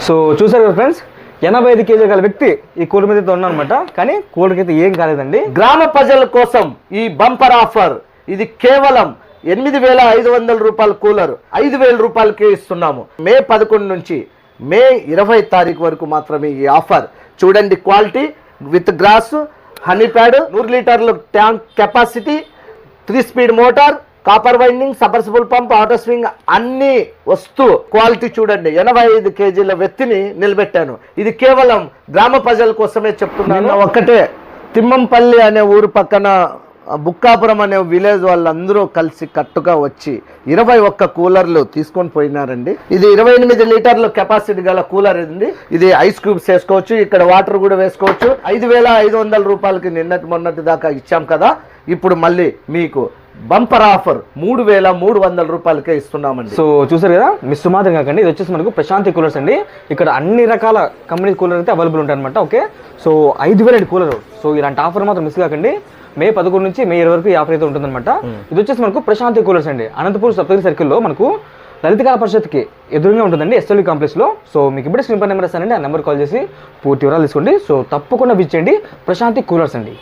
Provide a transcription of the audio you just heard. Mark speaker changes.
Speaker 1: So చూసారు కదా friends, 85 కేజీల గల వ్యక్తి ఈ కూలర్ మీద ఉన్నారనమాట. కానీ కూలర్కి అయితే ఏం కాలేదండి.
Speaker 2: గ్రామ ప్రజల కోసం ఈ బంపర్ ఆఫర్, ఇది కేవలం 8,500 రూపాయల కూలర్ 5,000 రూపాయలకే ఇస్తున్నాము. మే 11 నుంచి మే 20 తారీఖు వరకు మాత్రమే ఈ ఆఫర్. చూడండి, quality with grass, honey pad, 100 లీటర్ల tank capacity, 3 speed motor, copper winding, submersible pump, auto swing అన్ని వస్తూ క్వాలిటీ చూడండి. 85 కేజీల వ్యక్తిని నిలబెట్టాను. ఇది కేవలం గ్రామ ప్రజల కోసమే చెప్తున్నాను. ఒక్కటే తిమ్మంపల్లి అనే ఊరు పక్కన బుక్కాపురం అనే విలేజ్ వాళ్ళందరూ కలిసి కట్టుగా వచ్చి 21 కూలర్లు తీసుకొని పోయినారండి. ఇది 28 లీటర్ల కెపాసిటీ గల కూలర్ ఇది. ఇది ఐస్ క్యూబ్స్ వేసుకోవచ్చు, ఇక్కడ వాటర్ కూడా వేసుకోవచ్చు. 5,500 రూపాయలకి మొన్నటి దాకా ఇచ్చాం కదా. ఇప్పుడు మళ్ళీ మీకు బంపర్ ఆఫర్ 3,300 రూపాయలకే ఇస్తున్నామండి.
Speaker 1: సో చూసారు కదా, మిస్ మాత్రం కాకండి. ఇది వచ్చేసి మనకు ప్రశాంతి కూలర్స్ అండి. ఇక్కడ అన్ని రకాల కంపెనీ కూలర్ అయితే అవైలబుల్ ఉంటాయి అనమాట. Okay, so 5,000 cooler. సో ఇలాంటి ఆఫర్ మాత్రం మిస్ కాకండి. మే 11 నుంచి మే 20 వరకు ఈ ఆఫర్ అయితే ఉంటుందన్నమాట. ఇది వచ్చేసి మనకు ప్రశాంతి కూలర్స్ అండి. అనంతపూర్ సప్తగిరి సర్కిల్లో మనకు లలిత కళా పరిషత్కి ఎదురుగా ఉంటుందండి, ఎస్ఎల్వి కాంప్లెక్స్లో. సో మీకు ఇప్పుడు స్క్రీన్ పై నెంబర్ ఇస్తానండి, ఆ నెంబర్ కాల్ చేసి పూర్తి వివరాలు తీసుకోండి. సో తప్పకుండా విచ్చేయండి, ప్రశాంతి కూలర్స్ అండి.